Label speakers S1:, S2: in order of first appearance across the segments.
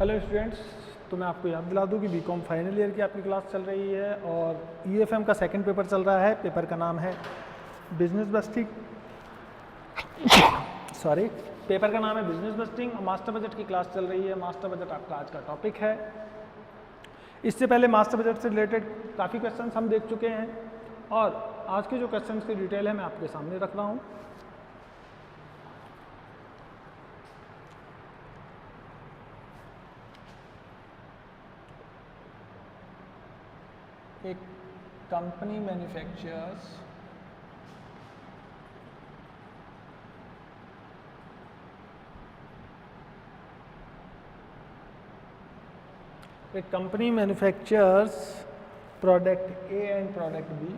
S1: Hello students, तो मैं आपको याद दिला दूं कि बीकॉम फाइनल ईयर की आपकी क्लास चल रही है और ईएफएम का सेकंड पेपर चल रहा है। पेपर का नाम है बिजनेस बस्टिंग। पेपर का नाम है बिजनेस बस्टिंग और मास्टर बजट की क्लास चल रही है। मास्टर बजट आपका आज का टॉपिक है। इससे पहले मास्टर बजट से रिलेटेड काफ़ी क्वेश्चंस हम देख चुके हैं और आज के जो क्वेश्चंस की डिटेल है मैं आपके सामने रख रहा हूँ। एक company manufactures product A and product B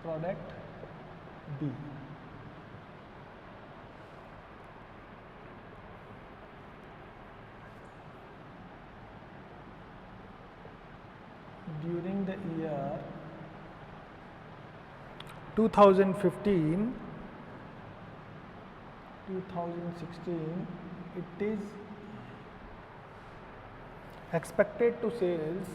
S1: product B during the year 2015 2016 it is expected to sales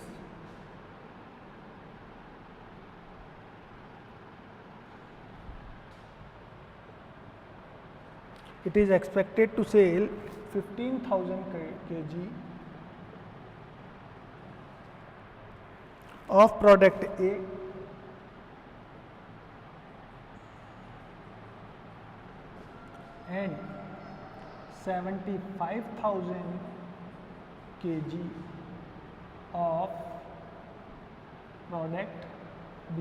S1: it is expected to sell 15,000 kg of product A and 75,000 kg of product B.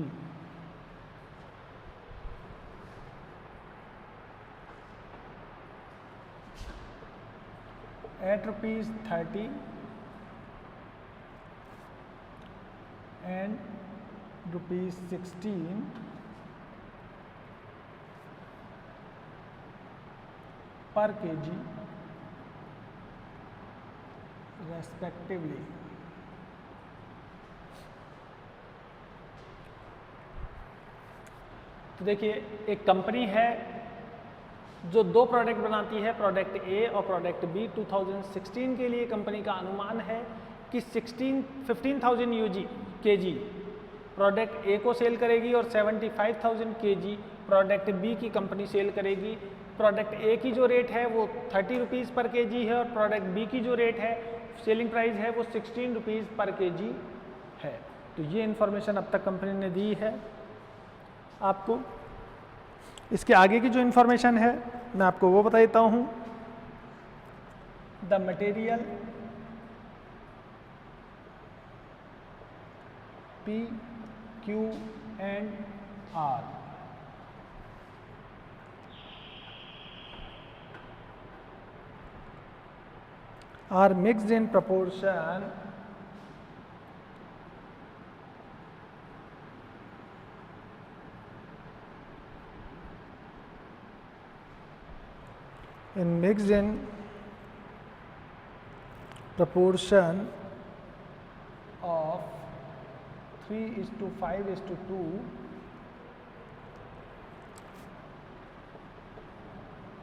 S1: At rupees 30 and rupees 16 per kg respectively. तो देखिए, एक company है जो दो product बनाती है, product ए और product B. 2016 के लिए कंपनी का अनुमान है कि 15,000 kg प्रोडक्ट ए को सेल करेगी और 75,000 kg प्रोडक्ट बी की कंपनी सेल करेगी। प्रोडक्ट ए की जो रेट है वो 30 रुपीज़ पर केजी है और प्रोडक्ट बी की जो रेट है, सेलिंग प्राइस है, वो 16 रुपीज़ पर केजी है। तो ये इन्फॉर्मेशन अब तक कंपनी ने दी है आपको। इसके आगे की जो इन्फॉर्मेशन है मैं आपको वो बता देता हूँ। The material P, Q and R are mixed in proportion of 3:5:2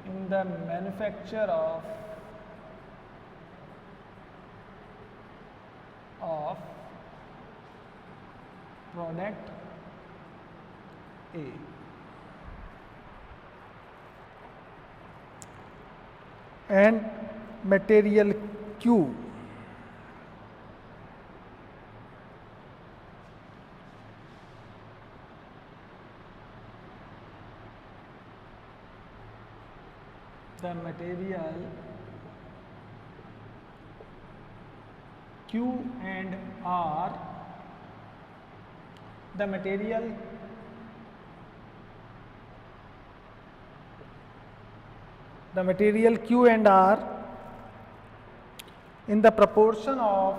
S1: in the manufacture of product A. And material Q the material Q and R, the material Q and R in the proportion of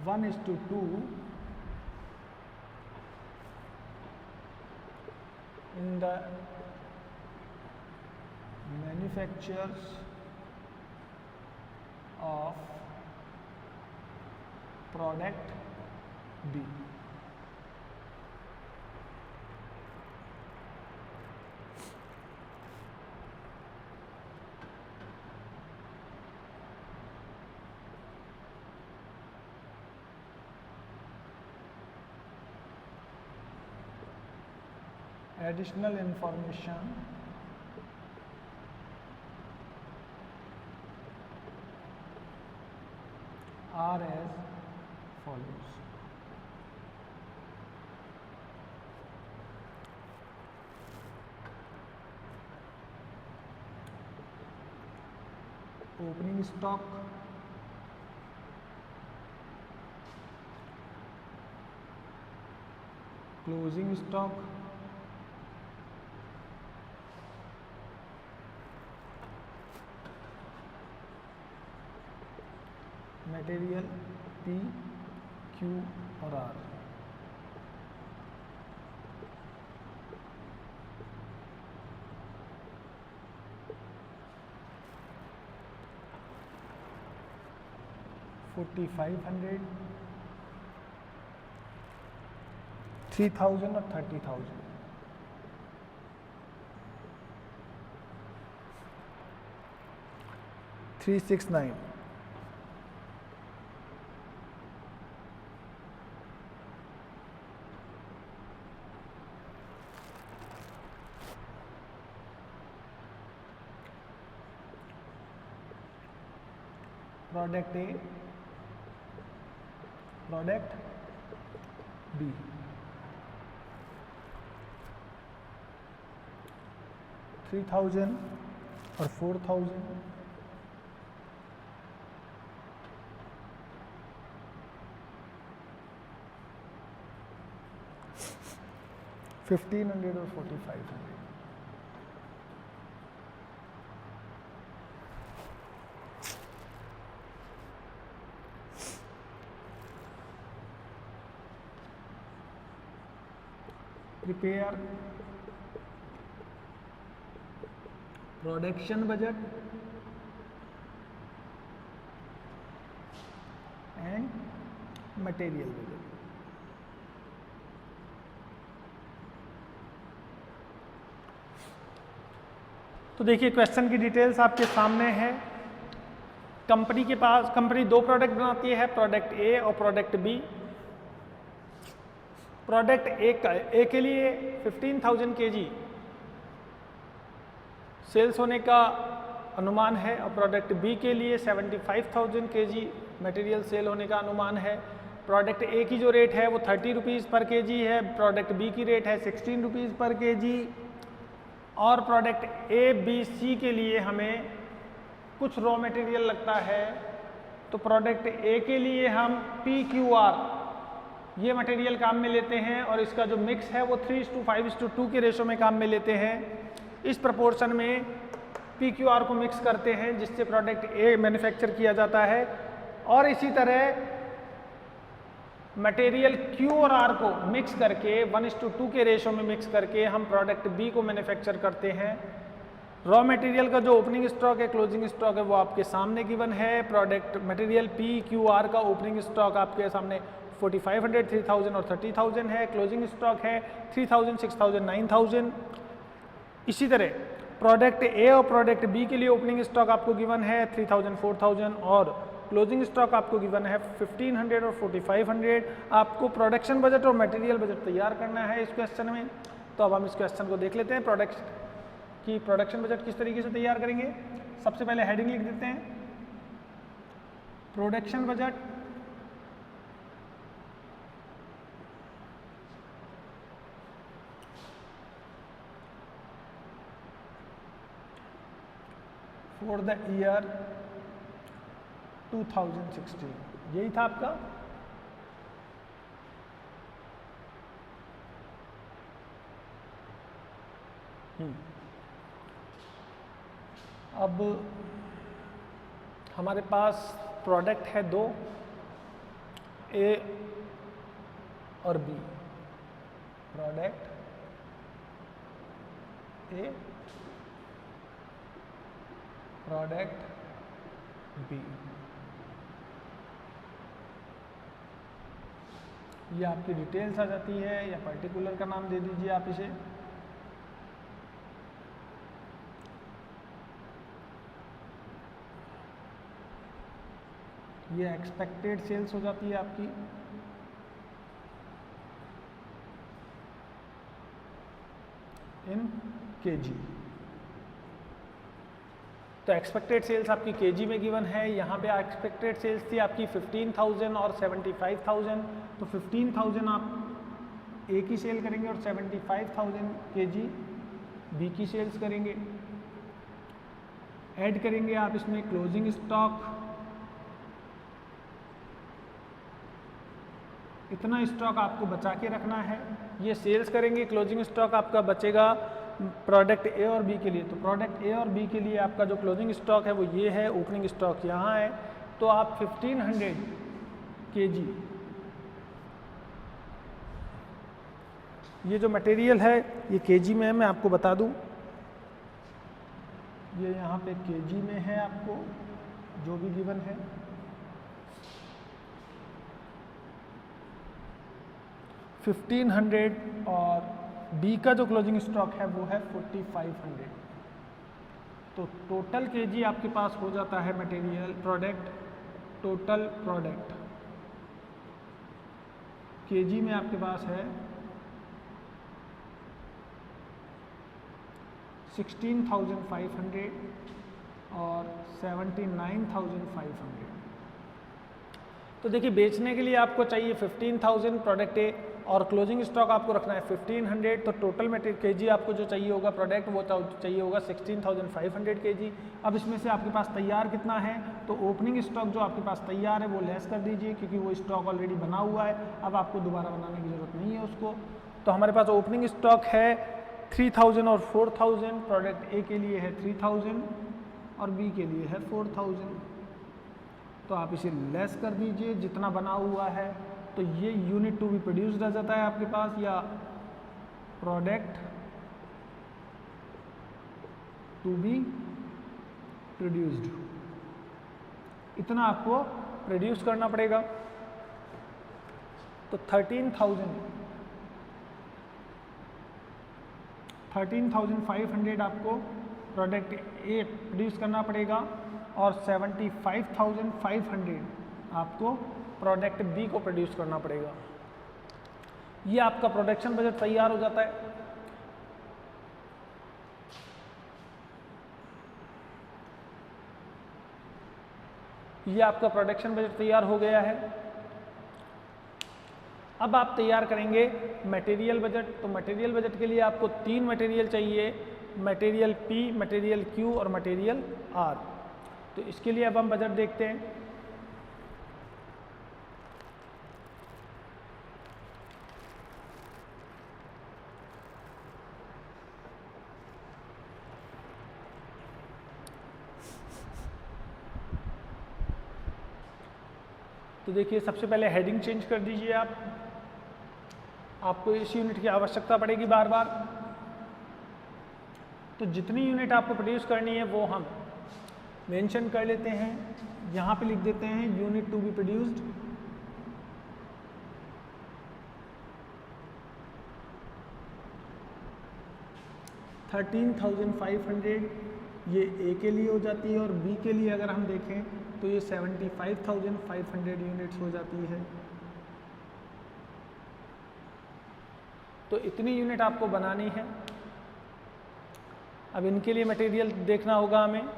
S1: 1:2 in the manufacturers of product B. Additional information are as follows. Opening stock, closing stock, material P, Q और R। $4,500, 3,000 और 30,000। $369। Product A, product B. $3,000 और 4,000। $1,500 और 4,500। Prepare production budget and material budget. तो देखिए question की details आपके सामने है। कंपनी के पास, कंपनी दो प्रोडक्ट बनाती है, प्रोडक्ट ए और प्रोडक्ट बी। प्रोडक्ट ए के लिए 15,000 kg सेल्स होने का अनुमान है और प्रोडक्ट बी के लिए 75,000 kg मटेरियल सेल होने का अनुमान है। प्रोडक्ट ए की जो रेट है वो 30 रुपीज़ पर केजी है, प्रोडक्ट बी की रेट है 16 रुपीज़ पर केजी। और प्रोडक्ट ए बी सी के लिए हमें कुछ रॉ मटेरियल लगता है, तो प्रोडक्ट ए के लिए हम PQR ये मटेरियल काम में लेते हैं और इसका जो मिक्स है वो 3:5:2 के रेशो में काम में लेते हैं। इस प्रपोर्शन में PQR को मिक्स करते हैं जिससे प्रोडक्ट ए मैन्युफैक्चर किया जाता है। और इसी तरह मटेरियल Q और R को मिक्स करके 1:2 के रेशो में मिक्स करके हम प्रोडक्ट बी को मैन्युफैक्चर करते हैं। रॉ मटेरियल का जो ओपनिंग स्टॉक है, क्लोजिंग स्टॉक है, वो आपके सामने गिवन है। प्रोडक्ट मटेरियल PQR का ओपनिंग स्टॉक आपके सामने 4,500, 3,000 और 30,000 है। क्लोजिंग स्टॉक है 3,000, 6,000, 9,000। इसी तरह प्रोडक्ट ए और प्रोडक्ट बी के लिए ओपनिंग स्टॉक आपको गिवन है 3,000, 4,000 और क्लोजिंग स्टॉक आपको गिवन है 1,500 और 4,500। आपको प्रोडक्शन बजट और मटेरियल बजट तैयार करना है इस क्वेश्चन में। तो अब हम इस क्वेश्चन को देख लेते हैं। प्रोडक्शन बजट किस तरीके से तैयार करेंगे। सबसे पहले हेडिंग लिख देते हैं, production budget for the year 2016। यही था आपका। अब हमारे पास प्रोडक्ट है दो, ए और B. Product A product B. ये आपकी डिटेल्स आ जाती है, या पर्टिकुलर का नाम दे दीजिए आप इसे। ये एक्सपेक्टेड सेल्स हो जाती है आपकी। इन केजी। तो एक्सपेक्टेड सेल्स आपकी केजी में गिवन है। यहाँ पे एक्सपेक्टेड सेल्स थी आपकी 15,000 और 75,000। तो 15,000 आप ए की सेल करेंगे और 75,000 केजी बी की सेल्स करेंगे। ऐड करेंगे आप इसमें क्लोजिंग स्टॉक। इतना स्टॉक आपको बचा के रखना है। ये सेल्स करेंगे, क्लोजिंग स्टॉक आपका बचेगा प्रोडक्ट ए और बी के लिए। तो प्रोडक्ट ए और बी के लिए आपका जो क्लोजिंग स्टॉक है वो ये है, ओपनिंग स्टॉक यहाँ है। तो आप 1500 केजी, ये जो मटेरियल है ये केजी में है, मैं आपको बता दूं, ये यहाँ पे केजी में है आपको जो भी गिवन है। 1500 और बी का जो क्लोजिंग स्टॉक है वो है 4500। तो टोटल केजी आपके पास हो जाता है material product, total product KG में आपके पास है 16,500 और 79,500। तो देखिए बेचने के लिए आपको चाहिए 15,000 प्रोडक्ट ए और क्लोजिंग स्टॉक आपको रखना है 1500। तो टोटल मटेरियल केजी आपको जो चाहिए होगा प्रोडक्ट वो चाहिए होगा 16,500 केजी। अब इसमें से आपके पास तैयार कितना है, तो ओपनिंग स्टॉक जो आपके पास तैयार है वो लेस कर दीजिए, क्योंकि वो स्टॉक ऑलरेडी बना हुआ है, अब आपको दोबारा बनाने की ज़रूरत नहीं है उसको। तो हमारे पास ओपनिंग स्टॉक है 3,000 और 4,000। प्रोडक्ट ए के लिए है 3,000 और बी के लिए है 4,000। तो आप इसे लेस कर दीजिए जितना बना हुआ है। तो ये यूनिट टू बी प्रोड्यूस्ड आ जाता है आपके पास, या प्रोडक्ट टू बी प्रोड्यूस्ड। इतना आपको प्रोड्यूस करना पड़ेगा। तो 13,500 आपको प्रोडक्ट ए प्रोड्यूस करना पड़ेगा और 75,500 आपको प्रोडक्ट बी को प्रोड्यूस करना पड़ेगा। ये आपका प्रोडक्शन बजट तैयार हो जाता है। ये आपका प्रोडक्शन बजट तैयार हो गया है। अब आप तैयार करेंगे मटेरियल बजट। तो मटेरियल बजट के लिए आपको 3 मटेरियल चाहिए, मटेरियल पी, मटेरियल क्यू और मटेरियल आर। तो इसके लिए अब हम बजट देखते हैं। तो देखिए सबसे पहले हेडिंग चेंज कर दीजिए आप। आपको इस यूनिट की आवश्यकता पड़ेगी बार बार। तो जितनी यूनिट आपको प्रोड्यूस करनी है वो हम मेंशन कर लेते हैं। यहाँ पे लिख देते हैं यूनिट टू बी प्रोड्यूस्ड। $13,500 ये ए के लिए हो जाती है और बी के लिए अगर हम देखें तो ये 75,500 यूनिट्स हो जाती है। तो इतनी यूनिट आपको बनानी है। अब इनके लिए मटेरियल देखना होगा हमें।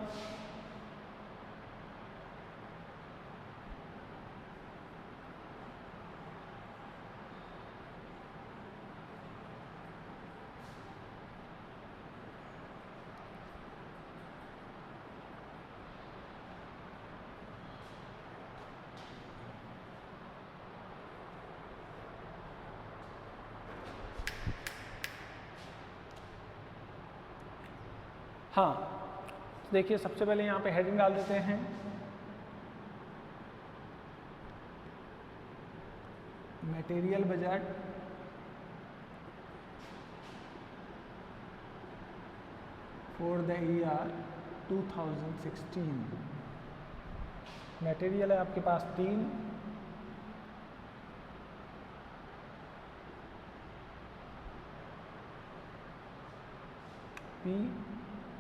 S1: हाँ, देखिए सबसे पहले यहाँ पे हेडिंग डाल देते हैं। Material budget for the year 2016। Material है आपके पास 3, P,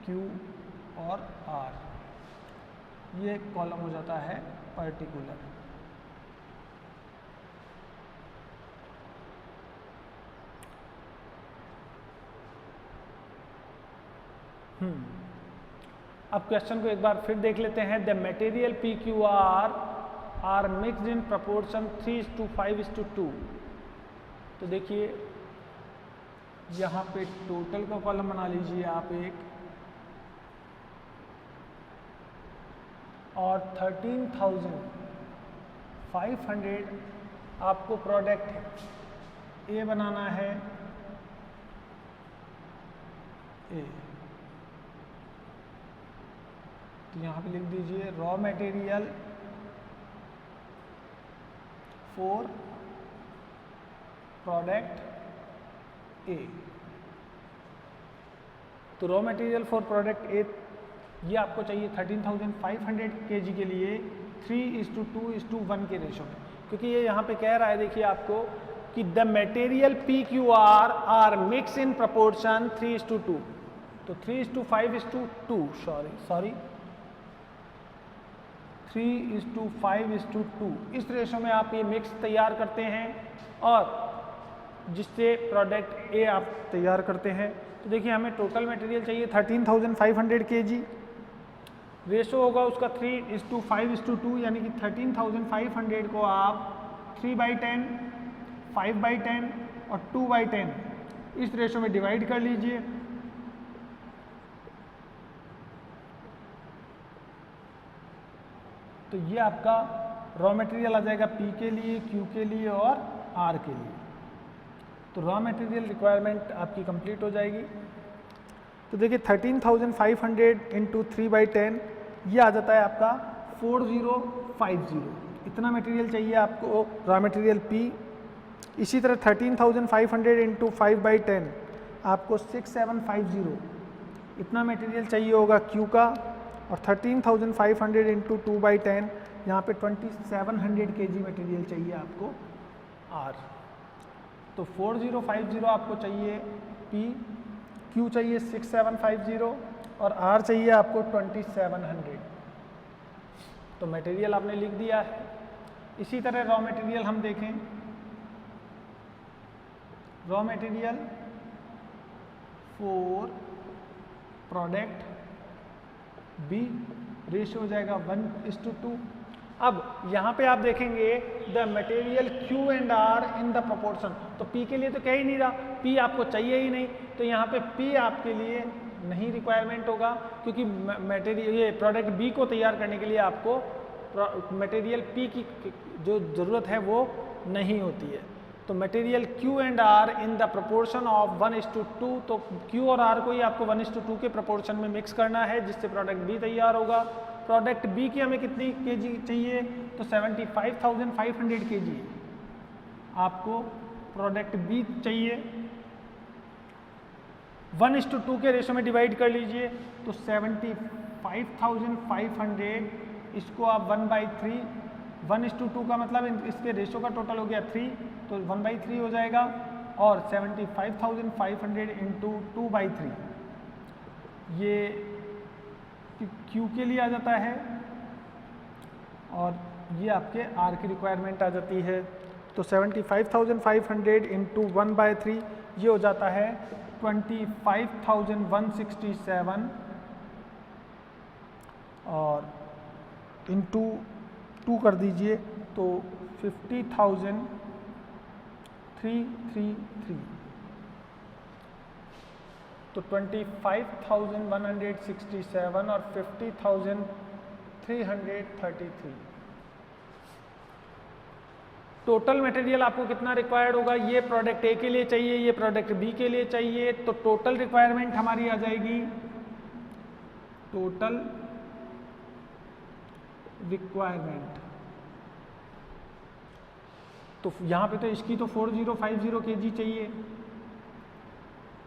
S1: Q और R, ये कॉलम हो जाता है पर्टिकुलर। अब क्वेश्चन को एक बार फिर देख लेते हैं। The material PQR are mixed in proportion 3:5:2। तो देखिए यहाँ पे टोटल का कॉलम बना लीजिए आप एक, और 13,500 आपको प्रोडक्ट ए बनाना है, ए। तो यहाँ पे लिख दीजिए raw material for product A. तो raw material for product A ये आपको चाहिए 13,500 kg के लिए 3:2:1 के रेशो में, क्योंकि ये यहाँ पे कह रहा है देखिए आपको कि the material PQR are mix in proportion 3:2। तो 3:5:2 सॉरी 3:5:2 इस रेशो में आप ये मिक्स तैयार करते हैं और जिससे प्रोडक्ट ए आप तैयार करते हैं। तो देखिए हमें टोटल मटेरियल चाहिए 13,500 kg, रेशो होगा उसका 3:5:2, यानी कि 13,500 को आप 3/10, 5/10 और 2/10 इस रेशो में डिवाइड कर लीजिए। तो ये आपका रॉ मटेरियल आ जाएगा P के लिए, Q के लिए और R के लिए। तो रॉ मटेरियल रिक्वायरमेंट आपकी कंप्लीट हो जाएगी। तो देखिए 13,500 इंटू 3/10 ये आ जाता है आपका 4050। इतना मटेरियल चाहिए आपको रॉ मटेरियल P। इसी तरह 13,500 इंटू 5/10 आपको 6750 इतना मटेरियल चाहिए होगा Q का, और 13,500 इंटू 2/10 यहाँ पे 2700 kg मटेरियल चाहिए आपको R। तो 4050 आपको चाहिए P, Q चाहिए 6750 और R चाहिए आपको 2700। तो मटेरियल आपने लिख दिया है। इसी तरह रॉ मटेरियल हम देखें, raw material for product B ratio हो जाएगा 1:2। अब यहाँ पे आप देखेंगे the material Q and R in the proportion. तो P के लिए तो कह ही नहीं रहा, P आपको चाहिए ही नहीं, तो यहाँ पे P आपके लिए नहीं रिक्वायरमेंट होगा, क्योंकि मटेरियल ये प्रोडक्ट B को तैयार करने के लिए आपको मटेरियल P की जो ज़रूरत है वो नहीं होती है। तो material Q and R in the proportion of 1:2। तो Q और R को ही आपको 1:2 के प्रोपोर्शन में मिक्स करना है, जिससे प्रोडक्ट B तैयार होगा। प्रोडक्ट B की हमें कितनी kg चाहिए? तो 75,500 kg आपको प्रोडक्ट B चाहिए। 1:2 के रेशो में डिवाइड कर लीजिए, तो 75,500 इसको आप 1/3, 1:2 का मतलब इसके रेशो का टोटल हो गया 3, तो 1/3 हो जाएगा, और 75,500 इंटू 2/3 ये Q के लिए आ जाता है, और ये आपके R की रिक्वायरमेंट आ जाती है। तो 75,500 इंटू 1/3 ये हो जाता है 25,167, और इंटू 2 कर दीजिए तो 50,333। तो 25,167 और 50,333 टोटल मटेरियल आपको कितना रिक्वायर्ड होगा? ये प्रोडक्ट ए के लिए चाहिए, ये प्रोडक्ट बी के लिए चाहिए। तो टोटल रिक्वायरमेंट हमारी आ जाएगी, टोटल रिक्वायरमेंट, तो यहाँ पे तो इसकी तो 4050 kg चाहिए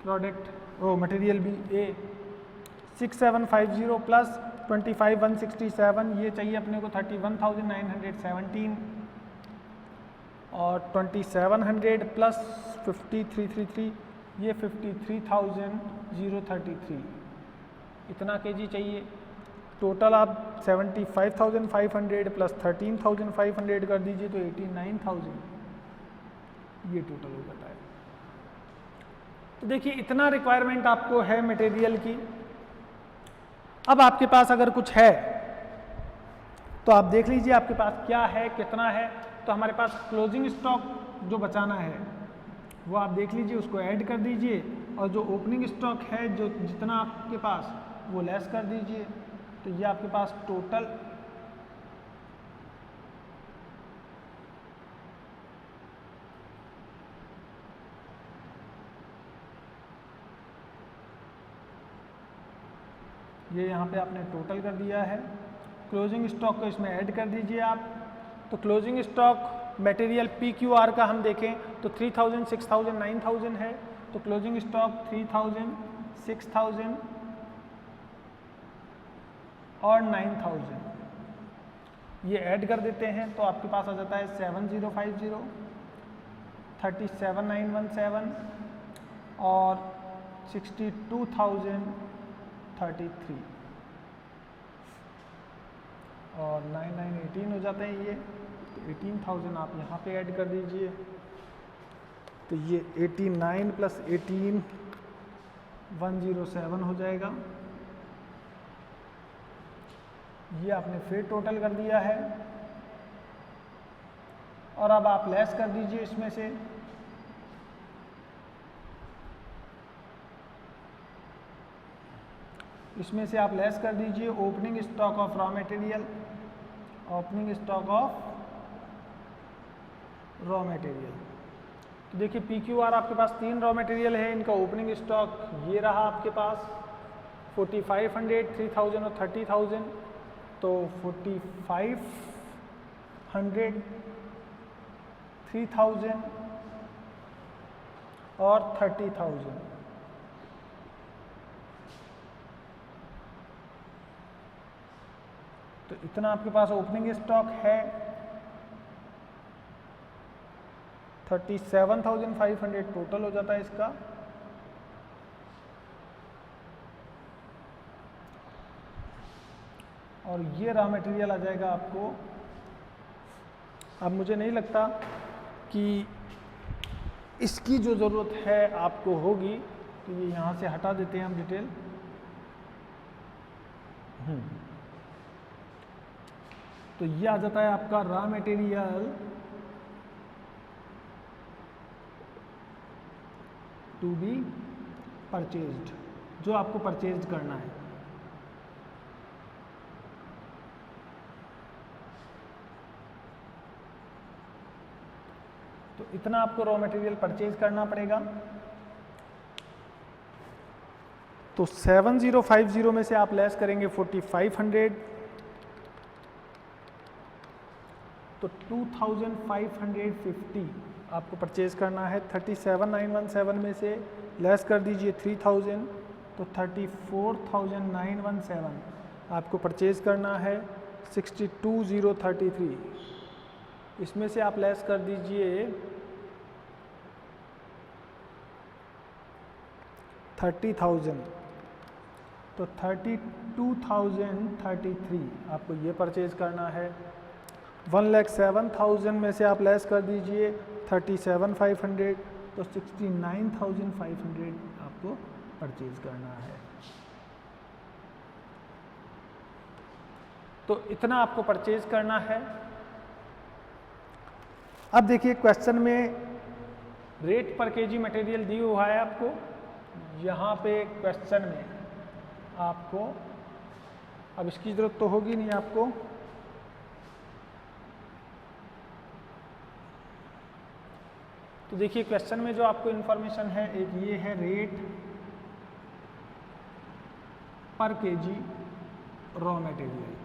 S1: प्रोडक्ट, ओ मटेरियल बी ए, 6750 प्लस 25167, ये चाहिए अपने को 31,917 और 2700 प्लस 5333, ये 53,033, इतना केजी चाहिए। टोटल आप 75,500 प्लस 13,500 कर दीजिए तो 89,000 ये टोटल हो जाता है। तो देखिए इतना रिक्वायरमेंट आपको है मटेरियल की। अब आपके पास अगर कुछ है तो आप देख लीजिए आपके पास क्या है, कितना है। तो हमारे पास क्लोजिंग स्टॉक जो बचाना है वो आप देख लीजिए, उसको ऐड कर दीजिए, और जो ओपनिंग स्टॉक है जो जितना आपके पास वो लेस कर दीजिए। तो ये आपके पास टोटल ये यहाँ पे आपने टोटल कर दिया है। क्लोजिंग स्टॉक को इसमें ऐड कर दीजिए आप। तो क्लोजिंग स्टॉक मटेरियल PQR का हम देखें तो 3000, 6000, 9000 है। तो क्लोजिंग स्टॉक 3000, 6000 और 9000 ये ऐड कर देते हैं तो आपके पास आ जाता है 7050, 37917 और 62,033 और 9918 हो जाते हैं ये। तो 18,000 आप यहाँ पे ऐड कर दीजिए। तो ये 89 प्लस 18 107 हो जाएगा। ये आपने फिर टोटल कर दिया है। और अब आप लेस कर दीजिए इसमें से आप लेस कर दीजिए opening stock of raw material, opening stock of raw material. तो देखिए PQR आपके पास 3 रॉ मटेरियल है, इनका ओपनिंग स्टॉक ये रहा आपके पास 4500, 3000 और 30,000। तो 4500, 3000 और 30,000। तो इतना आपके पास ओपनिंग स्टॉक है। 37,500 टोटल हो जाता है इसका। और ये रॉ मटेरियल आ जाएगा आपको। अब मुझे नहीं लगता कि इसकी जो ज़रूरत है आपको होगी, तो ये यहाँ से हटा देते हैं हम डिटेल। तो ये आ जाता है आपका raw material to be purchased, जो आपको परचेज करना है। तो इतना आपको रॉ मटेरियल परचेज करना पड़ेगा। तो 7050 में से आप लेस करेंगे 4500, तो 2550 आपको परचेज करना है। 37917 में से लेस कर दीजिए 3000, तो 34,917 आपको परचेज करना है। 62,033 इसमें से आप लेस कर दीजिए 30,000, तो 32,033 आपको ये परचेज करना है। 1,07,000 में से आप लेस कर दीजिए 37,500, तो 69,500 आपको परचेज करना है। तो इतना आपको परचेज करना है। अब देखिए क्वेश्चन में रेट पर केजी मटेरियल दी हुआ है आपको। यहाँ पे क्वेश्चन में आपको, अब इसकी ज़रूरत तो होगी नहीं आपको, तो देखिए क्वेश्चन में जो आपको इन्फॉर्मेशन है, एक ये है रेट पर केजी रॉ मटेरियल।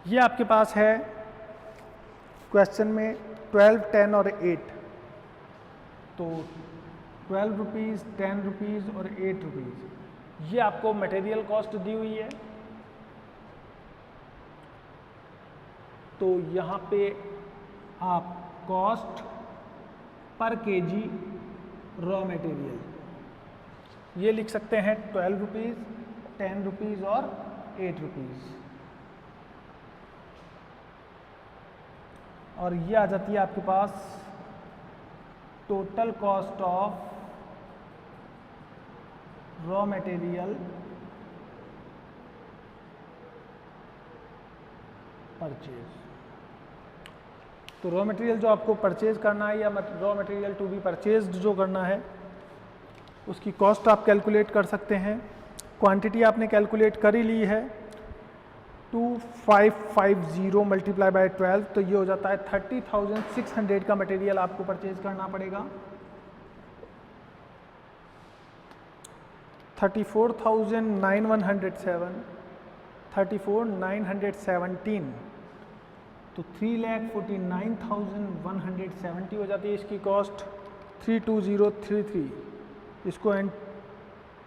S1: ये आपके पास है क्वेश्चन में 12, 10 और 8। तो 12 रुपीज़, 10 रुपीज़ और 8 रुपीज़, ये आपको मटेरियल कॉस्ट दी हुई है। तो यहाँ पे आप cost per KG raw material ये लिख सकते हैं 12 रुपीज़, 10 रुपीज़ और 8 रुपीज़। और ये आ जाती है आपके पास total cost of raw material purchase. तो रॉ मटेरियल जो आपको परचेज करना है या raw material to be purchased जो करना है उसकी कॉस्ट आप कैलकुलेट कर सकते हैं। क्वांटिटी आपने कैलकुलेट कर ही ली है 2550 मल्टीप्लाई बाय 12, तो ये हो जाता है 30,600 का मटेरियल आपको परचेज करना पड़ेगा। 34,907, 34,917, तो 3,49,170 हो जाती है इसकी कॉस्ट। 32033, इसको एंड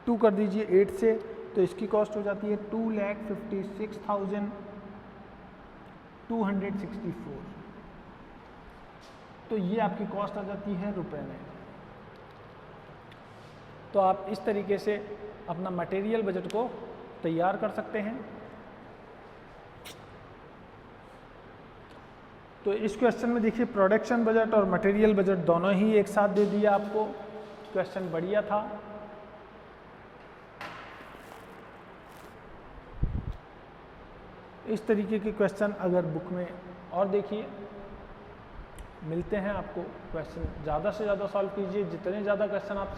S1: 2 कर दीजिए 8 से, तो इसकी कॉस्ट हो जाती है 2,56,264। तो ये आपकी कॉस्ट आ जाती है रुपए में। तो आप इस तरीके से अपना मटेरियल बजट को तैयार कर सकते हैं। तो इस क्वेश्चन में देखिए प्रोडक्शन बजट और मटेरियल बजट दोनों ही एक साथ दे दिया आपको। क्वेश्चन बढ़िया था। इस तरीके के क्वेश्चन अगर बुक में और देखिए मिलते हैं आपको। क्वेश्चन ज़्यादा से ज़्यादा सॉल्व कीजिए। जितने ज़्यादा क्वेश्चन आप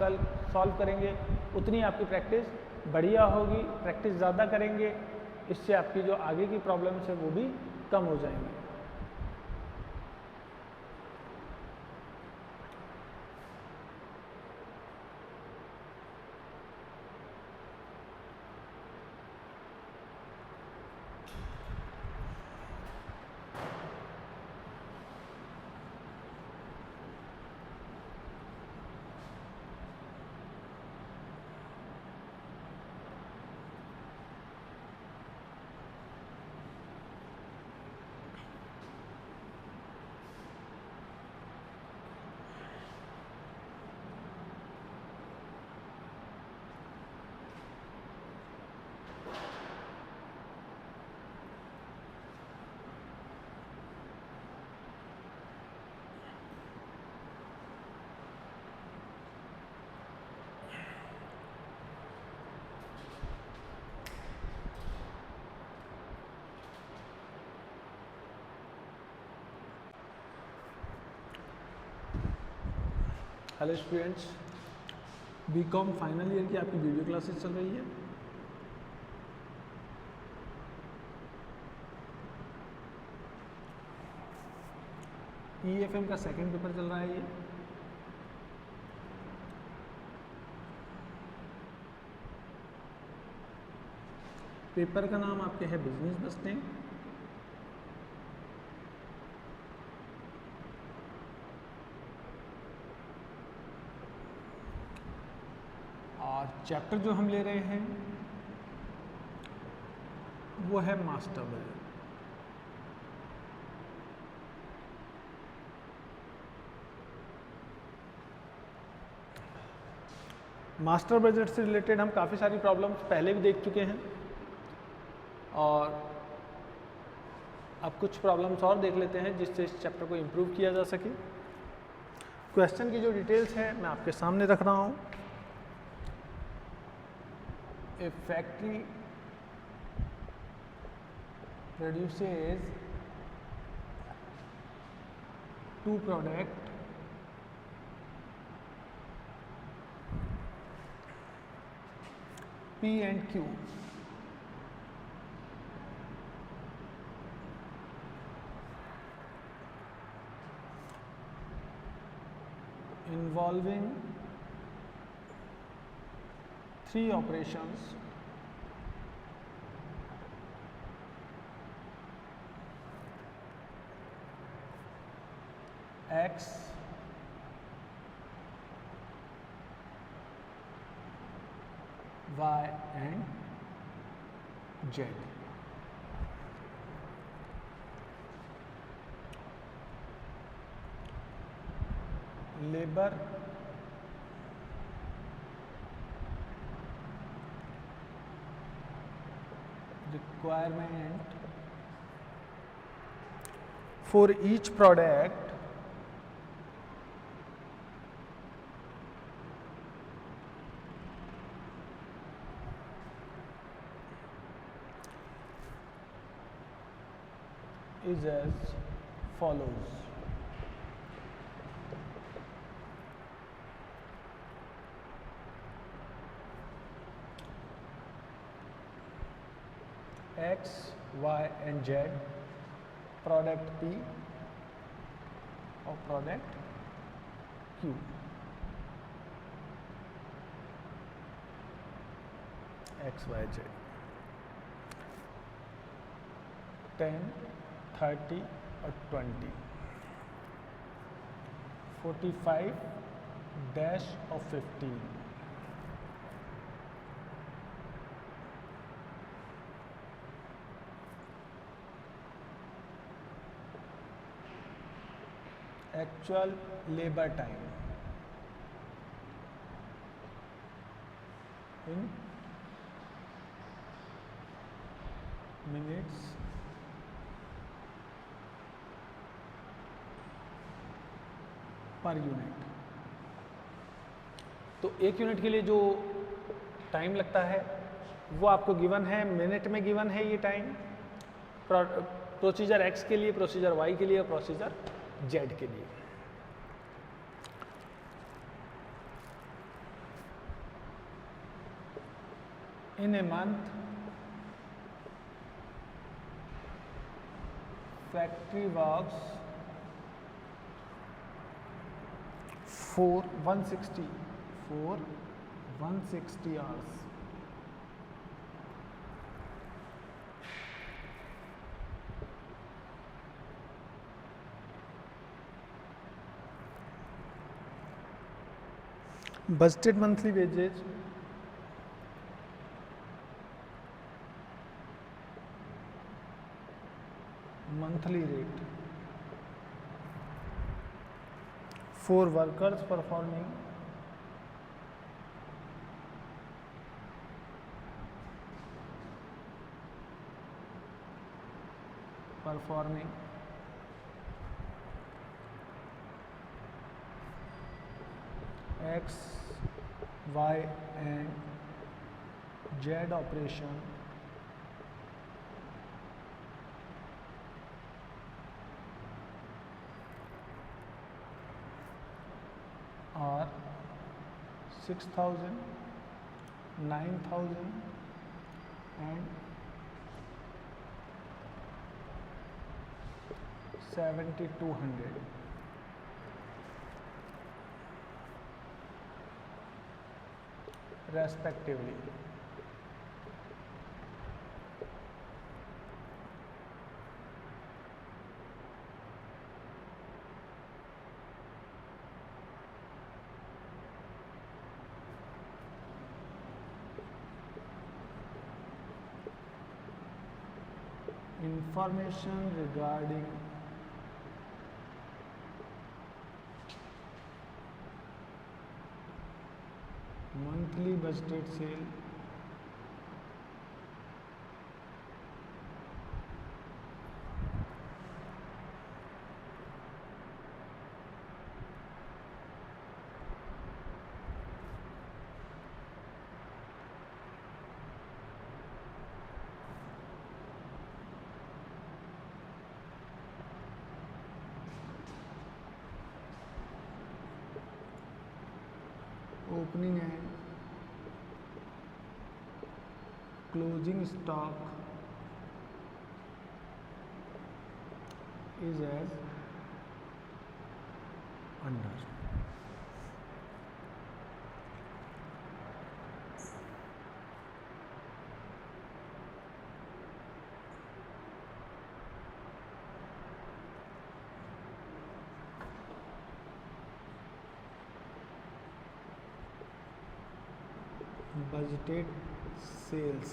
S1: सॉल्व करेंगे उतनी आपकी प्रैक्टिस बढ़िया होगी। प्रैक्टिस ज़्यादा करेंगे, इससे आपकी जो आगे की प्रॉब्लम्स है वो भी कम हो जाएंगी। Hello students, BCom final year की आपकी वीडियो क्लासेस चल रही है। ईएफएम का सेकंड पेपर चल रहा है ये। पेपर का नाम आपके है बिजनेस बस्टिंग। और चैप्टर जो हम ले रहे हैं वो है मास्टर बजट। मास्टर बजट से रिलेटेड हम काफ़ी सारी प्रॉब्लम्स पहले भी देख चुके हैं और अब कुछ प्रॉब्लम्स और देख लेते हैं जिससे इस चैप्टर को इम्प्रूव किया जा सके। क्वेश्चन की जो डिटेल्स है मैं आपके सामने रख रहा हूँ। A factory produces two products P and Q. Involving 3 operations X, Y and Z. Labor requirement for each product is as follows. X, Y and Z, product P or product Q. X, Y, Z. 10, 30 or 20. 45 dash or 15. Actual labor time in minutes per unit. तो एक unit के लिए जो time लगता है वो आपको given है, मिनट में गिवन है ये टाइम, प्रोसीजर एक्स के लिए, प्रोसीजर वाई के लिए और प्रोसीजर जेड के लिए। In a month factory works for 160 hours. Budgeted monthly wages monthly rate for workers performing X, Y and Z operation are 6,000, 9,000 and 7,200 respectively. Information regarding monthly budgeted sale opening and closing stock is as under. budgeted sales,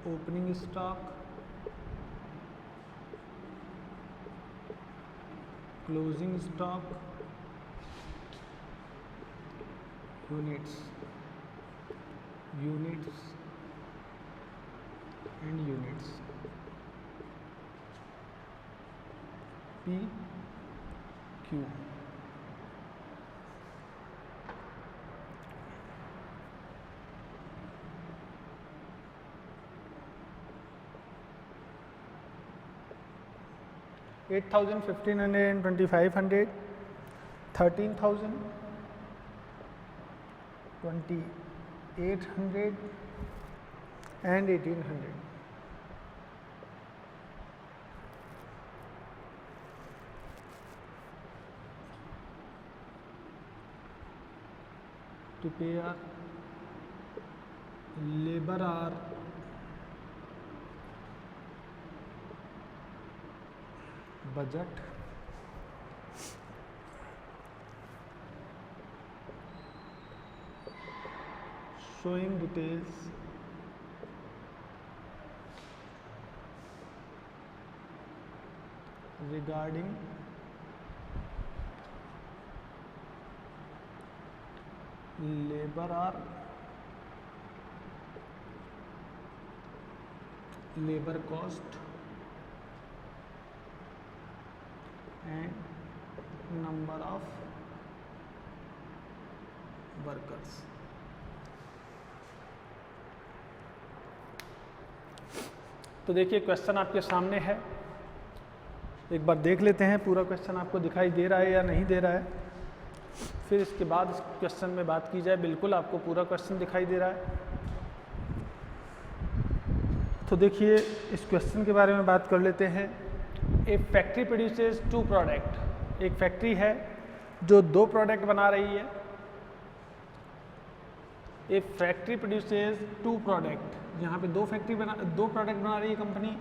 S1: opening stock, closing stock, units and units, P Q. $8,000, $1,500, $2,500, $13,000, $2,800 and $1,800. To pay our labor hour, budget, showing details regarding labor hour, labor cost and number of workers. तो देखिए question आपके सामने है, एक बार देख लेते हैं पूरा क्वेश्चन आपको दिखाई दे रहा है या नहीं दे रहा है, फिर इसके बाद इस क्वेश्चन में बात की जाए। बिल्कुल आपको पूरा क्वेश्चन दिखाई दे रहा है। तो देखिए इस क्वेश्चन के बारे में बात कर लेते हैं। ए फैक्ट्री प्रोड्यूसेस 2 प्रोडक्ट, एक फैक्ट्री है जो 2 प्रोडक्ट बना रही है। ए फैक्ट्री प्रोड्यूसेस 2 प्रोडक्ट, यहाँ पे 2 प्रोडक्ट बना रही है company.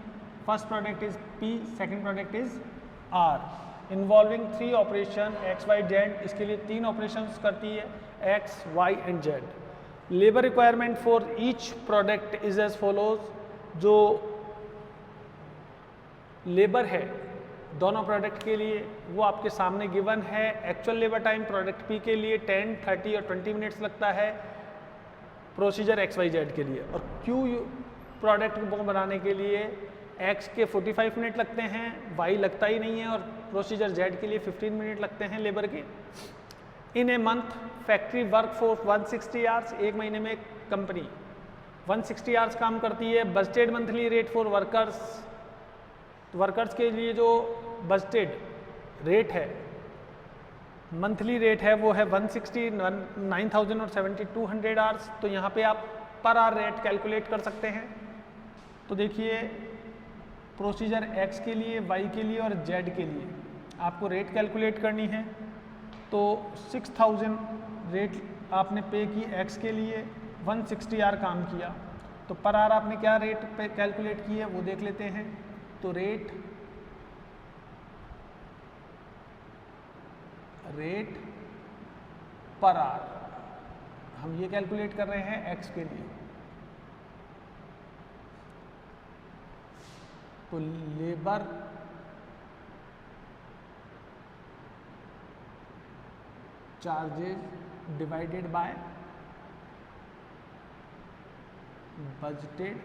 S1: First product is P, second product is R, involving 3 operation X, Y, Z। इसके लिए 3 ऑपरेशंस करती है, X, Y and Z। Labour requirement for each product is as follows. जो लेबर है दोनों प्रोडक्ट के लिए वो आपके सामने गिवन है। Actual labour time product P के लिए 10, 30 और 20 मिनट्स लगता है प्रोसीजर X, Y, Z के लिए, और Q प्रोडक्ट को बनाने के लिए X के 45 मिनट लगते हैं, Y लगता ही नहीं है, और प्रोसीजर Z के लिए 15 मिनट लगते हैं लेबर के। In a month factory work for 160 hours, एक महीने में कंपनी 160 आवर्स काम करती है। Budgeted monthly rate for workers, workers के लिए जो बजटेड रेट है, मंथली रेट है, वो है 160, 9,000 और 7,200 आवर्स। तो यहाँ पे आप पर आवर रेट कैलकुलेट कर सकते हैं। तो देखिए प्रोसीजर X के लिए, Y के लिए और Z के लिए आपको रेट कैलकुलेट करनी है। तो 6,000 रेट आपने पे की X के लिए, 160 आवर काम किया, तो पर आवर आपने क्या रेट पे कैलकुलेट की है वो देख लेते हैं। तो रेट पर आवर हम ये कैलकुलेट कर रहे हैं X के लिए। तो labour charges divided by budgeted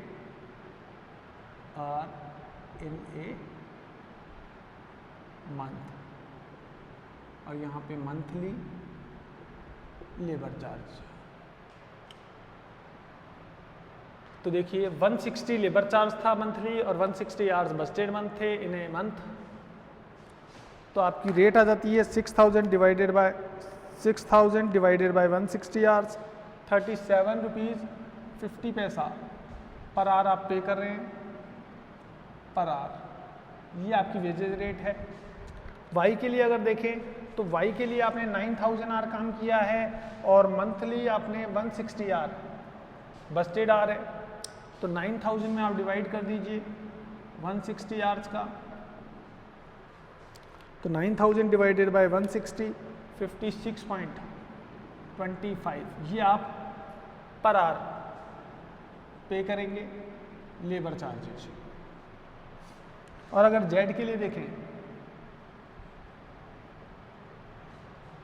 S1: hour in a month, और यहाँ पे मंथली लेबर चार्ज। तो देखिए 160 लेबर चार्ज था मंथली और 160 आवर्स बजटेड मंथ थे इन ए मंथ। तो आपकी रेट आ जाती है 6,000 डिवाइडेड बाय 160 आवर्स, 37 रुपीज़ 50 पैसा पर आवर आप पे कर रहे हैं पर आवर। ये आपकी वेजेज रेट है। वाई के लिए अगर देखें तो वाई के लिए आपने 9,000 आवर काम किया है और मंथली आपने 160 आवर बजटेड आवर है। तो 9000 में आप डिवाइड कर दीजिए 160 आवर्स का, तो 9000 डिवाइडेड बाय 160 56.25 ये आप पर आवर पे करेंगे लेबर चार्जेज। और अगर जेड के लिए देखें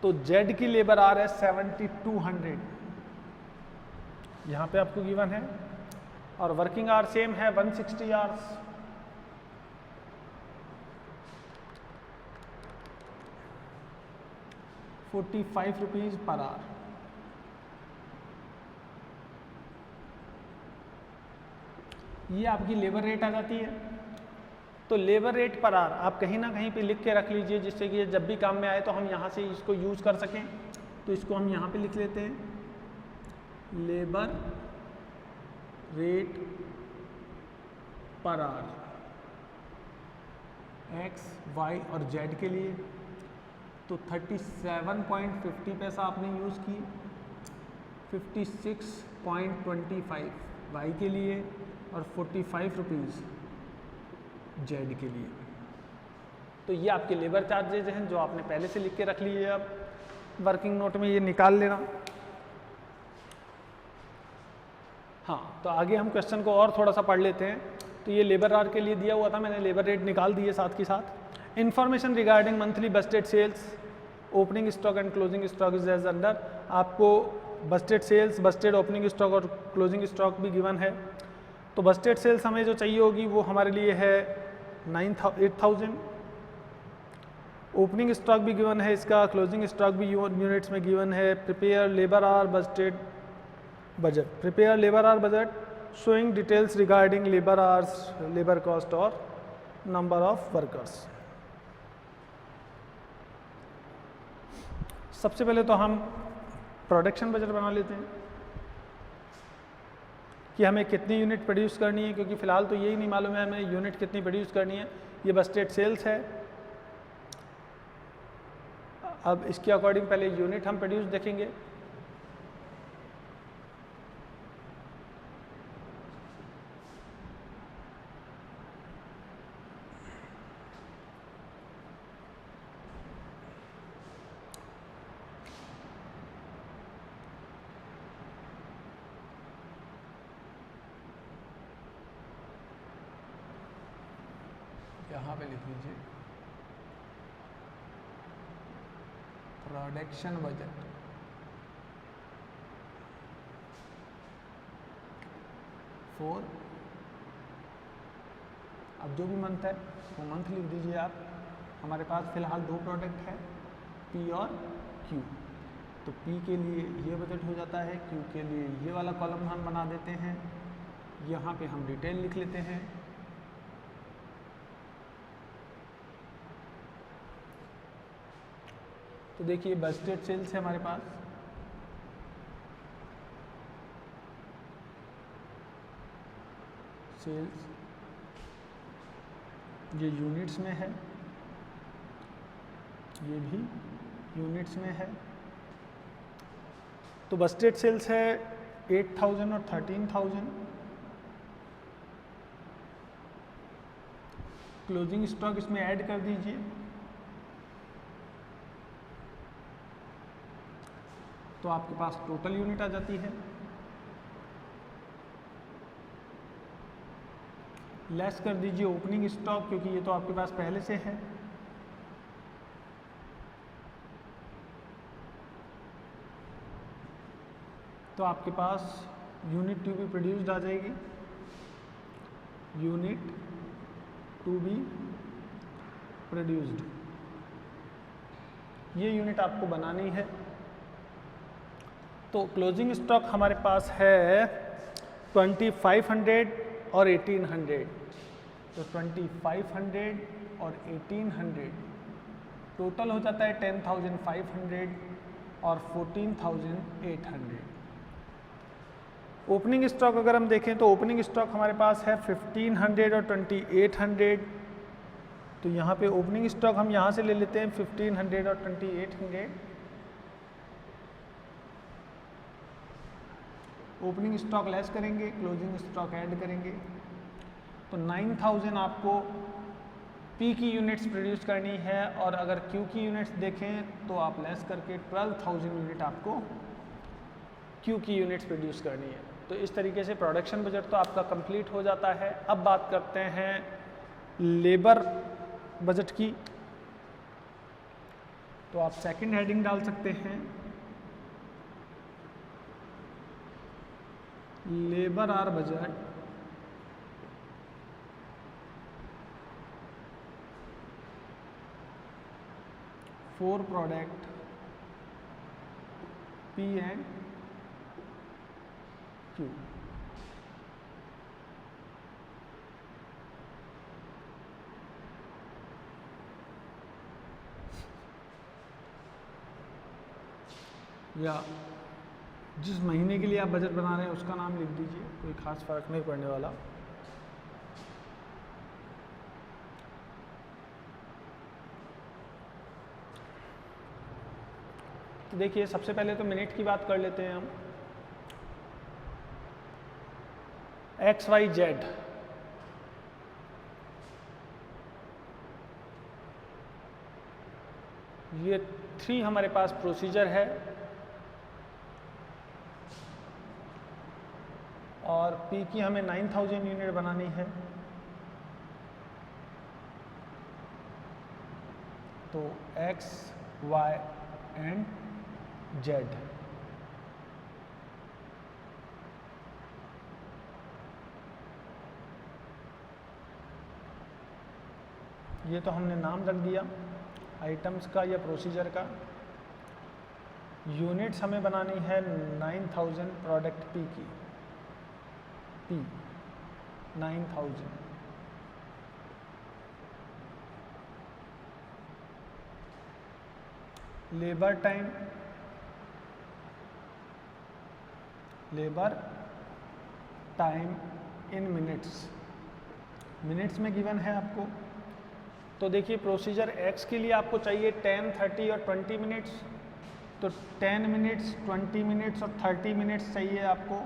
S1: तो जेड की लेबर आवर है 7200, यहाँ पे आपको गिवन है, और वर्किंग आवर सेम है 160 आवर्स। ₹45 per hour. ये आपकी लेबर रेट आ जाती है। तो लेबर रेट पर आवर आप कहीं ना कहीं पे लिख के रख लीजिए, जिससे कि जब भी काम में आए तो हम यहाँ से इसको यूज कर सकें। तो इसको हम यहाँ पे लिख लेते हैं, labour rate per hour X, Y और जेड के लिए। तो 37.50 पैसा आपने यूज़ की, 56.25 वाई के लिए और ₹45 जेड के लिए। तो ये आपके लेबर चार्जेज हैं जो आपने पहले से लिख के रख लिए। अब वर्किंग नोट में ये निकाल लेना। हाँ, तो आगे हम क्वेश्चन को और थोड़ा सा पढ़ लेते हैं। तो ये लेबर आवर के लिए दिया हुआ था, मैंने लेबर रेट निकाल दी है साथ के साथ। Information regarding monthly budgeted sales, opening stock and closing stock is as under. आपको budgeted sales, budgeted opening stock और क्लोजिंग स्टॉक भी गिवन है। तो बस्टेड सेल्स हमें जो चाहिए होगी वो हमारे लिए है 8000। ओपनिंग स्टॉक भी गिवन है इसका, क्लोजिंग स्टॉक भी यूनिट्स में गिवन है। Prepare labour our Busted budget, prepare labour our budget showing details regarding labour hours, labour cost और नंबर ऑफ वर्कर्स। सबसे पहले तो हम प्रोडक्शन बजट बना लेते हैं कि हमें कितनी यूनिट प्रोड्यूस करनी है, क्योंकि फ़िलहाल तो यही नहीं मालूम है हमें यूनिट कितनी प्रोड्यूस करनी है। ये बस्टेड सेल्स है। अब इसके अकॉर्डिंग पहले यूनिट हम प्रोड्यूस देखेंगे। यहाँ पे लिख लीजिए प्रोडक्शन बजट। फोर, अब जो भी मंथ है वो मंथ लिख दीजिए आप। हमारे पास फिलहाल दो प्रोडक्ट है, पी और क्यू। तो पी के लिए ये बजट हो जाता है, क्यू के लिए ये वाला कॉलम हम बना देते हैं। यहाँ पे हम डिटेल लिख लेते हैं। तो देखिए बस्टेड सेल्स है हमारे पास, सेल्स ये यूनिट्स में है, ये भी यूनिट्स में है। तो बस्टेड सेल्स है 8000 और 13000। क्लोजिंग स्टॉक इसमें ऐड कर दीजिए। तो आपके पास टोटल यूनिट आ जाती है। लेस कर दीजिए ओपनिंग स्टॉक, क्योंकि ये तो आपके पास पहले से है। तो आपके पास यूनिट टू बी प्रोड्यूस्ड आ जाएगी, यूनिट टू बी प्रोड्यूस्ड। ये यूनिट आपको बनानी है। तो क्लोजिंग स्टॉक हमारे पास है 2500 और 1800। तो 2500 और 1800 टोटल हो जाता है 10,500 और 14,800। ओपनिंग स्टॉक अगर हम देखें तो ओपनिंग स्टॉक हमारे पास है 1500 और 2800। तो यहाँ पे ओपनिंग स्टॉक हम यहाँ से ले लेते हैं 1500 और 2800। ओपनिंग स्टॉक लेस करेंगे, क्लोजिंग स्टॉक ऐड करेंगे, तो 9000 आपको पी की यूनिट्स प्रोड्यूस करनी है, और अगर क्यू की यूनिट्स देखें तो आप लेस करके 12000 यूनिट आपको क्यू की यूनिट्स प्रोड्यूस करनी है। तो इस तरीके से प्रोडक्शन बजट तो आपका कंप्लीट हो जाता है। अब बात करते हैं लेबर बजट की, तो आप सेकंड हेडिंग डाल सकते हैं, labour hour budget for product P and Q. या जिस महीने के लिए आप बजट बना रहे हैं उसका नाम लिख दीजिए, कोई खास फर्क नहीं पड़ने वाला। तो देखिए सबसे पहले तो मिनट की बात कर लेते हैं हम। XYZ ये 3 हमारे पास प्रोसीजर है, और P की हमें 9000 यूनिट बनानी है। तो X, Y एंड Z। ये तो हमने नाम रख दिया आइटम्स का या प्रोसीजर का। यूनिट्स हमें बनानी है 9000 प्रोडक्ट P की, P 9000। Labour time, labour time in minutes, minutes में गिवन है आपको। तो देखिए प्रोसीजर X के लिए आपको चाहिए 10, 30 और 20 मिनट्स, तो 10 मिनट्स, 20 मिनट्स और 30 मिनट्स चाहिए आपको।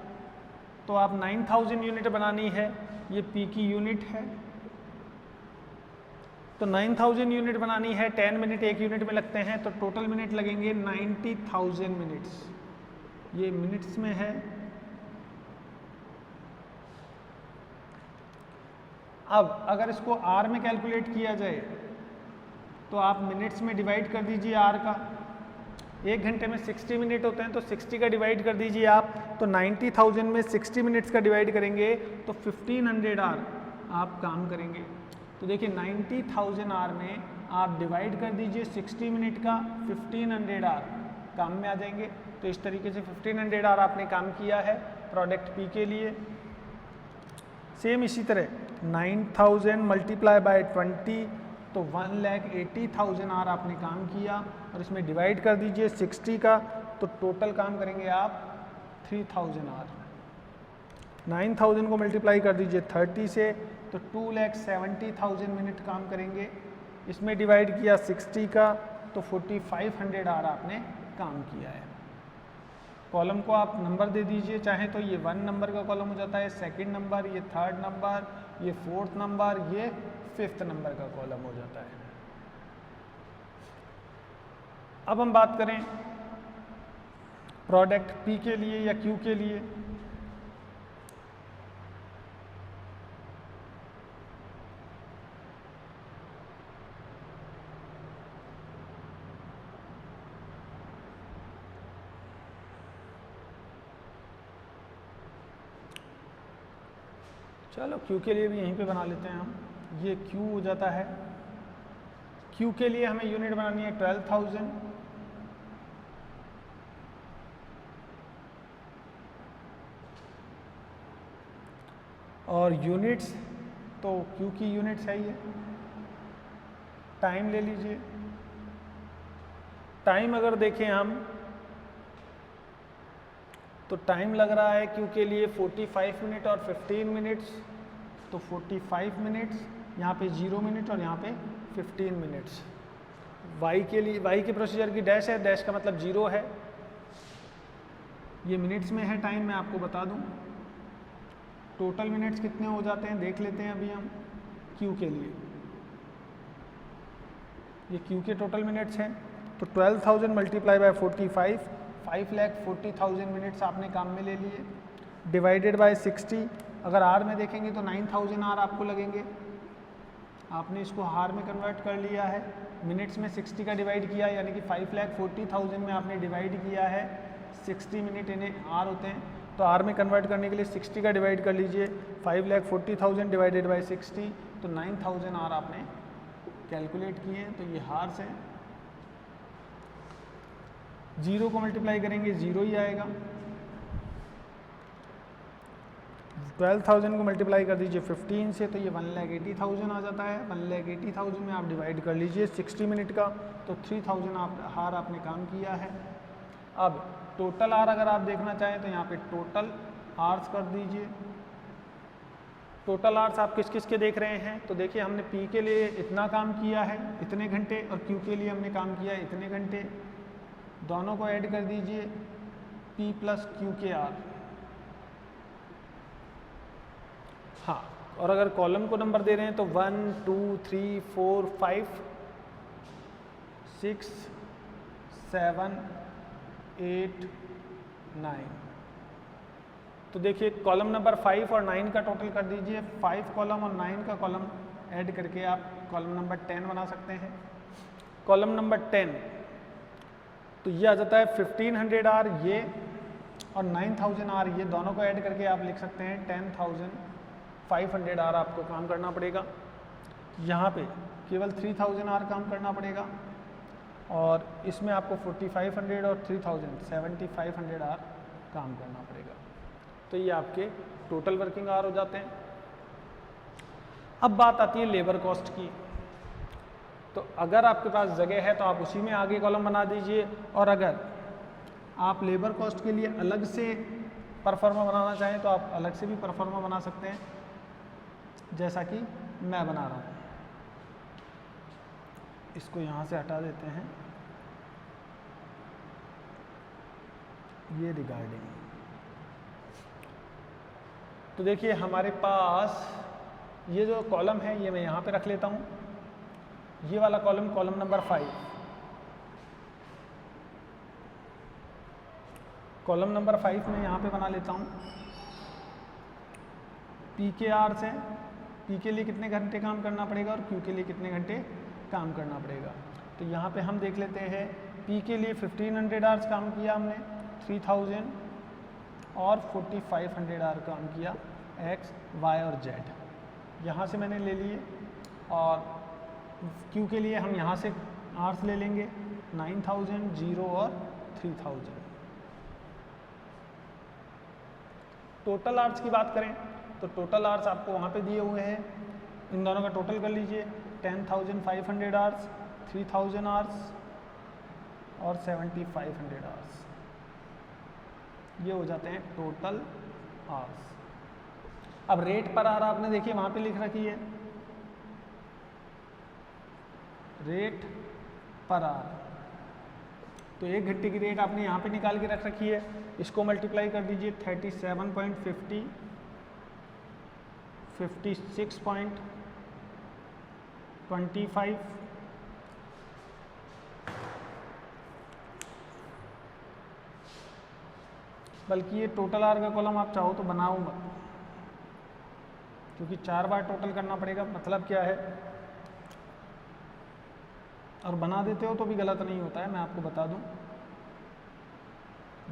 S1: तो आप 9000 यूनिट बनानी है, ये P की यूनिट है। तो 9000 यूनिट बनानी है, 10 मिनट एक यूनिट में लगते हैं, तो टोटल मिनट लगेंगे 90000 मिनट्स, ये मिनट्स में है। अब अगर इसको आर में कैलकुलेट किया जाए तो आप मिनट्स में डिवाइड कर दीजिए आर का। एक घंटे में 60 मिनट होते हैं, तो 60 का डिवाइड कर दीजिए आप। तो 90,000 में 60 मिनट्स का डिवाइड करेंगे तो 1500 आर आप काम करेंगे। तो देखिए 90,000 आर में आप डिवाइड कर दीजिए 60 मिनट का, 1500 आर काम में आ जाएंगे। तो इस तरीके से 1500 आर आपने काम किया है प्रोडक्ट पी के लिए। सेम इसी तरह 9000 मल्टीप्लाई बाय 20 तो 1,80,000 आर आपने काम किया, और इसमें डिवाइड कर दीजिए 60 का, तो टोटल काम करेंगे आप 3000 आर। 9000 को मल्टीप्लाई कर दीजिए 30 से, तो 2,70,000 मिनट काम करेंगे। इसमें डिवाइड किया 60 का, तो 4500 आर आपने काम किया है। कॉलम को आप नंबर दे दीजिए, चाहे तो ये 1 नंबर का कॉलम हो जाता है, सेकंड नंबर, ये 3rd नंबर, ये 4th नंबर, ये 5th नंबर का कॉलम हो जाता है। अब हम बात करें प्रोडक्ट पी के लिए या क्यू के लिए। चलो क्यू के लिए भी यहीं पे बना लेते हैं हम। ये क्यू हो जाता है। क्यू के लिए हमें यूनिट बनानी है 12,000, और यूनिट्स तो क्यू की यूनिट्स है ये। टाइम ले लीजिए, टाइम अगर देखें हम तो टाइम लग रहा है क्यू के लिए 45 मिनट और 15 मिनट्स, तो 45 मिनट्स, यहाँ पे 0 मिनट और यहाँ पे 15 मिनट्स। वाई के लिए, वाई के प्रोसीजर की डैश है, डैश का मतलब 0 है। ये मिनट्स में है टाइम, मैं आपको बता दूं टोटल मिनट्स कितने हो जाते हैं देख लेते हैं अभी हम क्यू के लिए। ये क्यू के टोटल मिनट्स हैं, तो 12,000 मल्टीप्लाई बाय 45, 5,40,000 मिनट्स आपने काम में ले लिए, डिवाइडेड बाय 60। अगर आर में देखेंगे तो 9,000 आर आपको लगेंगे। आपने इसको हार में कन्वर्ट कर लिया है, मिनट्स में 60 का डिवाइड किया, यानी कि 5,40,000 में आपने डिवाइड किया है। 60 मिनट इन्हें आर होते हैं, तो आर में कन्वर्ट करने के लिए 60 का डिवाइड कर लीजिए। 5,40,000 डिवाइडेड बाय 60, तो 9,000 आर आपने कैलकुलेट किए हैं। तो ये हार्स है, जीरो को मल्टीप्लाई करेंगे जीरो ही आएगा। 12,000 को मल्टीप्लाई कर दीजिए 15 से, तो ये 1,80,000 आ जाता है। 1,80,000 में आप डिवाइड कर लीजिए 60 मिनट का, तो 3,000 हार आपने काम किया है। अब टोटल आर अगर आप देखना चाहें तो यहाँ पे टोटल आर्स कर दीजिए। टोटल आर्स आप किस किस के देख रहे हैं, तो देखिए हमने पी के लिए इतना काम किया है इतने घंटे, और क्यू के लिए हमने काम किया है इतने घंटे। दोनों को ऐड कर दीजिए, पी प्लस क्यू के आर। हाँ, और अगर कॉलम को नंबर दे रहे हैं तो 1 2 3 4 5 6 7 8 9। तो देखिए कॉलम नंबर 5 और 9 का टोटल कर दीजिए। 5 कॉलम और 9 का कॉलम ऐड करके आप कॉलम नंबर 10 बना सकते हैं। कॉलम नंबर 10, तो ये आ जाता है 1500 आर ये, और 9,000 आर ये, दोनों को ऐड करके आप लिख सकते हैं 10,500 आर आपको काम करना पड़ेगा। यहाँ पे केवल 3,000 आर काम करना पड़ेगा, और इसमें आपको 4,500 और 3,000 7,500 आर काम करना पड़ेगा। तो ये आपके टोटल वर्किंग आवर हो जाते हैं। अब बात आती है लेबर कॉस्ट की। तो अगर आपके पास जगह है तो आप उसी में आगे कॉलम बना दीजिए, और अगर आप लेबर कॉस्ट के लिए अलग से परफॉर्मा बनाना चाहें तो आप अलग से भी परफॉर्मा बना सकते हैं, जैसा कि मैं बना रहा हूँ। इसको यहाँ से हटा देते हैं, ये रिगार्डिंग। तो देखिए हमारे पास ये जो कॉलम है ये मैं यहाँ पे रख लेता हूँ। ये वाला column, column number 5, column number 5 में यहाँ पे बना लेता हूँ। पी के आर से पी के लिए कितने घंटे काम करना पड़ेगा और क्यू के लिए कितने घंटे काम करना पड़ेगा। तो यहाँ पे हम देख लेते हैं, पी के लिए 1500 आवर्स काम किया हमने, 3000 और 4500 आवर काम किया एक्स वाई और जेड, यहाँ से मैंने ले लिए। और क्यू के लिए हम यहाँ से आवर्स ले लेंगे 9000, 0 और 3000। टोटल आवर्स की बात करें तो टोटल आवर्स आपको वहाँ पे दिए हुए हैं, इन दोनों का टोटल कर लीजिए। 10,500 आवर्स, 3000 आवर्स और 7,500 आवर्स, ये हो जाते हैं टोटल आवर्स। अब रेट पर आवर आपने देखिए वहाँ पे लिख रखी है, रेट पर आवर। तो 1 घंटे की रेट आपने यहाँ पे निकाल के रख रखी है, इसको मल्टीप्लाई कर दीजिए 37.50, 56.25, बल्कि ये टोटल आवर का कॉलम आप चाहो तो बनाओ मत, क्योंकि 4 बार टोटल करना पड़ेगा। मतलब क्या है, और बना देते हो तो भी गलत नहीं होता है, मैं आपको बता दूं।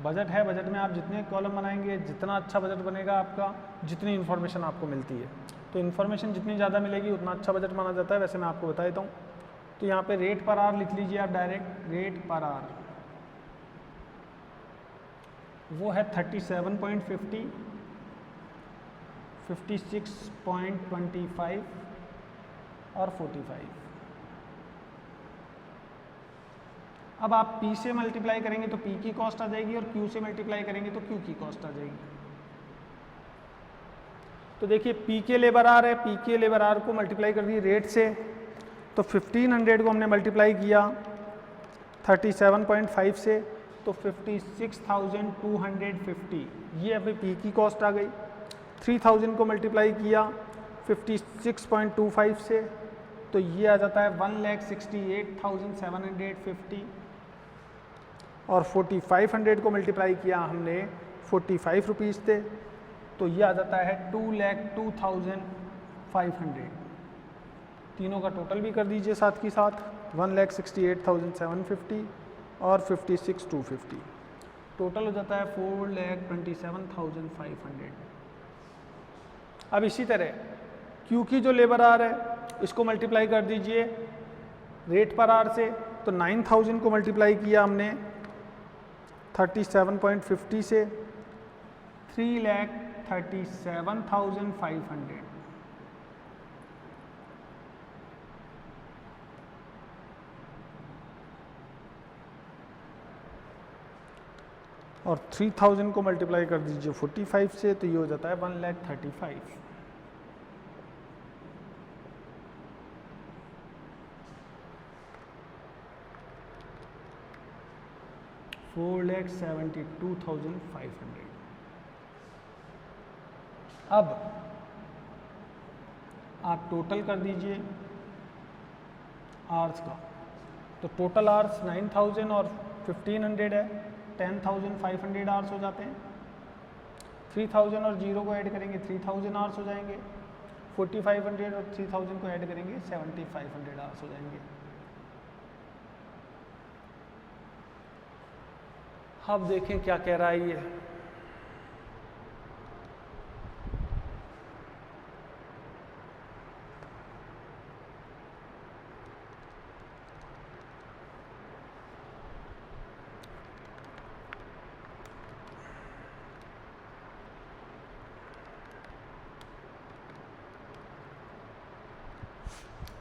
S1: बजट है, बजट में आप जितने कॉलम बनाएंगे, जितना अच्छा बजट बनेगा आपका, जितनी इन्फॉर्मेशन आपको मिलती है, तो इन्फॉर्मेशन जितनी ज़्यादा मिलेगी उतना अच्छा बजट माना जाता है। वैसे मैं आपको बता देता हूँ। तो यहाँ पे रेट पर आवर लिख लीजिए आप डायरेक्ट, रेट पर आवर वो है 37.50, 56.25 और 45। अब आप P से मल्टीप्लाई करेंगे तो P की कॉस्ट आ जाएगी, और Q से मल्टीप्लाई करेंगे तो Q की कॉस्ट आ जाएगी। तो देखिए P के लेबर आर है, P के लेबर आर को मल्टीप्लाई कर दिए रेट से, तो 1500 को हमने मल्टीप्लाई किया 37.5 से, तो 56,250 ये अभी पी की कॉस्ट आ गई। 3000 को मल्टीप्लाई किया 56.25 से तो ये आ जाता है 1,68,750 और 4500 को मल्टीप्लाई किया हमने 45 रुपीज़ थे तो ये आ जाता है 2,02,500। तीनों का टोटल भी कर दीजिए साथ की साथ 1,68,750 और 56,250 टोटल हो जाता है 4,27,500। अब इसी तरह क्यू की जो लेबर आर है इसको मल्टीप्लाई कर दीजिए रेट पर आर से तो 9,000 को मल्टीप्लाई किया हमने 37.50 से 3,37,500। और 3000 को मल्टीप्लाई कर दीजिए 45 से तो ये हो जाता है 1,35,000। 4,72,500। अब आप टोटल कर दीजिए आर्स का तो टोटल आर्स 9,000 और 1,500 है 10,500 आवर्स हो जाते हैं। 3,000 और 0 को ऐड करेंगे 3,000 आवर्स हो जाएंगे। 4,500 और 3,000 को ऐड करेंगे 7,500 आवर्स हो जाएंगे। अब देखें क्या कह रहा है ये।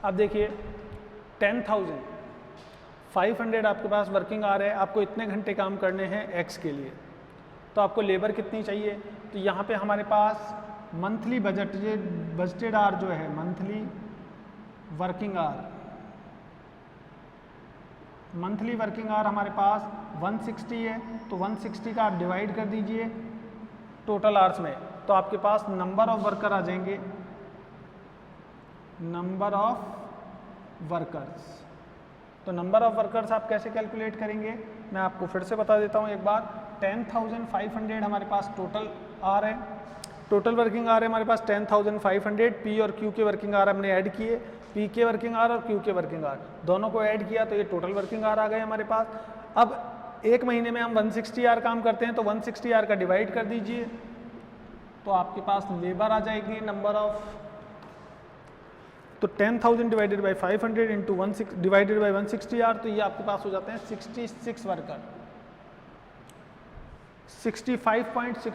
S1: अब देखिए 10,500 आपके पास वर्किंग आवर है, आपको इतने घंटे काम करने हैं एक्स के लिए, तो आपको लेबर कितनी चाहिए। तो यहाँ पे हमारे पास मंथली बजट ये बजटेड आवर जो है monthly working hour, monthly working hour हमारे पास 160 है तो 160 का आप डिवाइड कर दीजिए टोटल आवर्स में तो आपके पास नंबर ऑफ वर्कर आ जाएंगे, नंबर ऑफ वर्कर्स। तो नंबर ऑफ वर्कर्स आप कैसे कैलकुलेट करेंगे मैं आपको फिर से बता देता हूँ एक बार। 10,500 हमारे पास टोटल आर है, टोटल वर्किंग आर है हमारे पास 10,500। पी और क्यू के वर्किंग आर हमने ऐड किए, पी के वर्किंग आर और क्यू के वर्किंग आर दोनों को ऐड किया तो ये टोटल वर्किंग आर आ गए हमारे पास। अब एक महीने में हम 160 आर काम करते हैं तो 160 आर का डिवाइड कर दीजिए तो आपके पास लेबर आ जाएगी नंबर ऑफ, तो 10,000 divided by 500 into 1 divided by 160 are तो ये आपके पास हो जाते हैं 66 वर्कर, 65.6